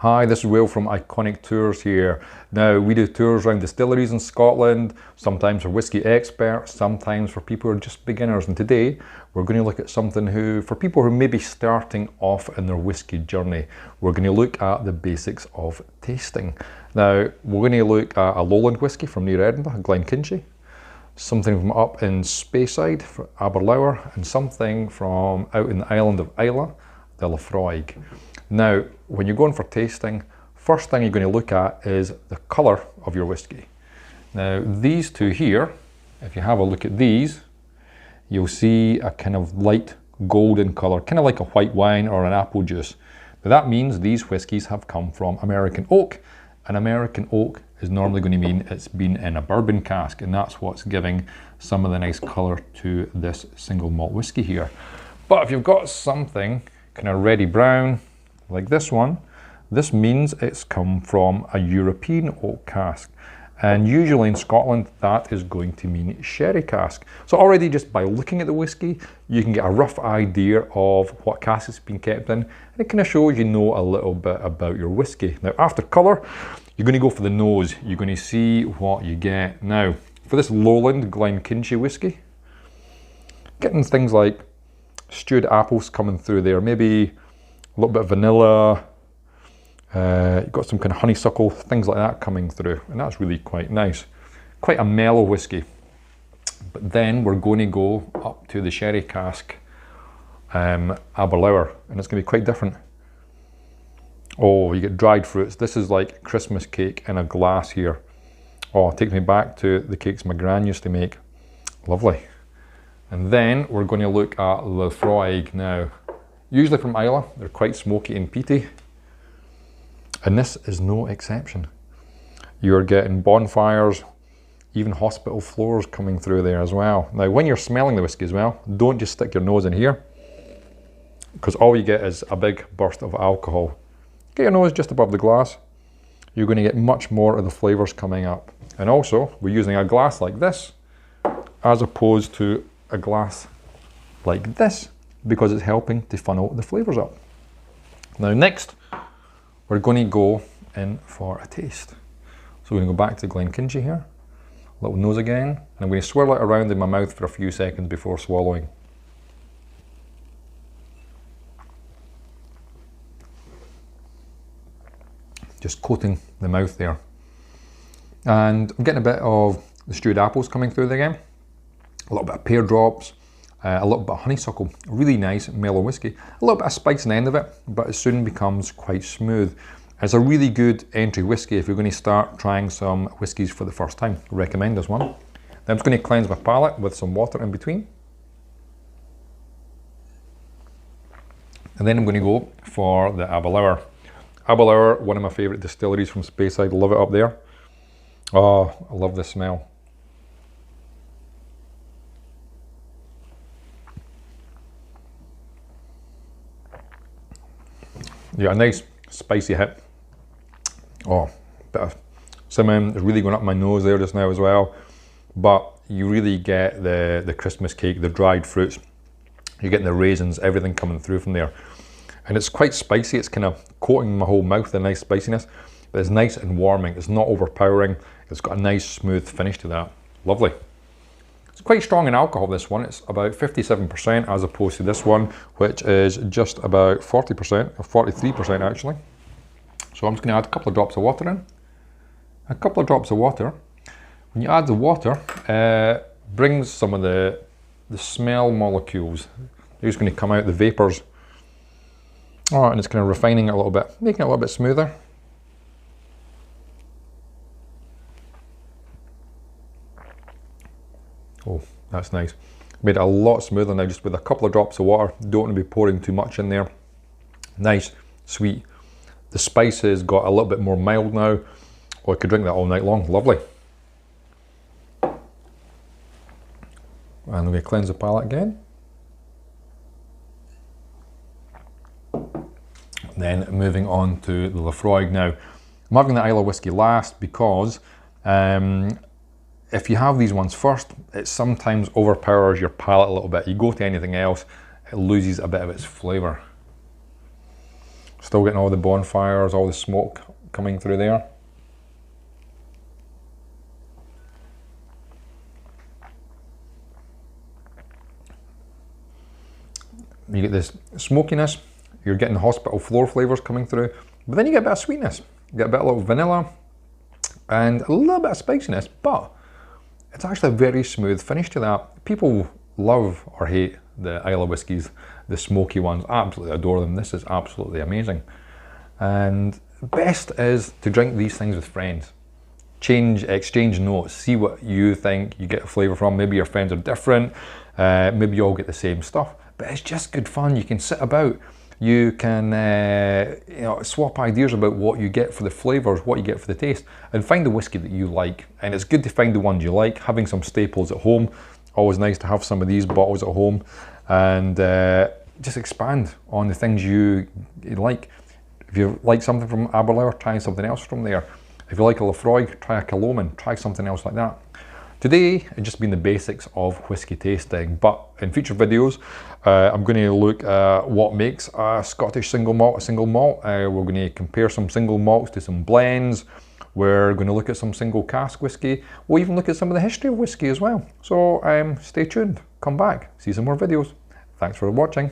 Hi, this is Will from Iconic Tours here. Now, we do tours around distilleries in Scotland, sometimes for whiskey experts, sometimes for people who are just beginners. And today, we're going to look at something for people who may be starting off in their whiskey journey. We're going to look at the basics of tasting. Now, we're going to look at a lowland whiskey from near Edinburgh, Glenkinchie, something from up in Speyside, for Aberlour, and something from out in the island of Islay, the Lafroig. Now, when you're going for tasting, first thing you're going to look at is the colour of your whiskey. Now, these two here, if you have a look at these, you'll see a kind of light golden colour, kind of like a white wine or an apple juice. Now, that means these whiskies have come from American oak, and American oak is normally going to mean it's been in a bourbon cask, and that's what's giving some of the nice colour to this single malt whiskey here. But if you've got something kind of reddy brown, like this one, this means it's come from a European oak cask. And usually in Scotland, that is going to mean sherry cask. So already just by looking at the whiskey, you can get a rough idea of what cask it's been kept in. And it kind of shows you know a little bit about your whiskey. Now, after colour, you're going to go for the nose. You're going to see what you get. Now, for this lowland Glenkinchie whiskey, getting things like stewed apples coming through there, maybe a little bit of vanilla, you've got some kind of honeysuckle, things like that coming through, and that's really quite nice. Quite a mellow whiskey. But then we're going to go up to the sherry cask, Aberlour, and it's going to be quite different. Oh, you get dried fruits. This is like Christmas cake in a glass here. Oh, it takes me back to the cakes my gran used to make. Lovely. And then we're going to look at Lafroig now. Usually from Islay, they're quite smoky and peaty. And this is no exception. You're getting bonfires, even hospital floors coming through there as well. Now, when you're smelling the whiskey as well, don't just stick your nose in here, because all you get is a big burst of alcohol. Get your nose just above the glass. You're going to get much more of the flavours coming up. And also, we're using a glass like this, as opposed to a glass like this, because it's helping to funnel the flavours up. Now next, we're going to go in for a taste. So we're going to go back to Glenkinchie here, little nose again, and I'm going to swirl it around in my mouth for a few seconds before swallowing. Just coating the mouth there. And I'm getting a bit of the stewed apples coming through there again, a little bit of pear drops, a little bit of honeysuckle, really nice mellow whiskey. A little bit of spice on the end of it, but it soon becomes quite smooth. It's a really good entry whiskey if you're going to start trying some whiskies for the first time. I recommend this one. Then I'm just going to cleanse my palate with some water in between. And then I'm going to go for the Aberlour. Aberlour, one of my favourite distilleries from Speyside. Love it up there. Oh, I love this smell. Yeah, a nice spicy hit. Oh, bit of cinnamon is really going up my nose there just now as well. But you really get the Christmas cake, the dried fruits. You're getting the raisins, everything coming through from there. And it's quite spicy. It's kind of coating my whole mouth, the nice spiciness. But it's nice and warming. It's not overpowering. It's got a nice smooth finish to that. Lovely. It's quite strong in alcohol, this one. It's about 57% as opposed to this one, which is just about 40%, or 43% actually. So I'm just going to add a couple of drops of water in. A couple of drops of water. When you add the water, brings some of the smell molecules. They're just going to come out, the vapours. Oh, and it's kind of refining it a little bit, making it a little bit smoother. Oh, that's nice. Made it a lot smoother now just with a couple of drops of water. Don't want to be pouring too much in there. Nice, sweet. The spices got a little bit more mild now. Oh, I could drink that all night long. Lovely. And I'm going to cleanse the palate again. Then moving on to the Lafroig now. I'm having the Islay whiskey last because if you have these ones first, it sometimes overpowers your palate a little bit. You go to anything else, it loses a bit of its flavour. Still getting all the bonfires, all the smoke coming through there. You get this smokiness, you're getting hospital floor flavours coming through, but then you get a bit of sweetness. You get a bit of vanilla and a little bit of spiciness, but it's actually a very smooth finish to that. People love or hate the Islay whiskies, the smoky ones. Absolutely adore them. This is absolutely amazing. And best is to drink these things with friends. Exchange notes, see what you think you get a flavour from. Maybe your friends are different, maybe you all get the same stuff, but it's just good fun. You can sit about, you can swap ideas about what you get for the flavours, what you get for the taste, and find the whiskey that you like. And it's good to find the ones you like, having some staples at home. Always nice to have some of these bottles at home, and just expand on the things you like. If you like something from Aberlour, try something else from there. If you like a Lafroig, try a Killoman, try something else like that. Today, it's just been the basics of whiskey tasting, but in future videos, I'm going to look at what makes a Scottish single malt a single malt. We're going to compare some single malts to some blends. We're going to look at some single cask whiskey. We'll even look at some of the history of whiskey as well. So stay tuned, come back, see some more videos. Thanks for watching.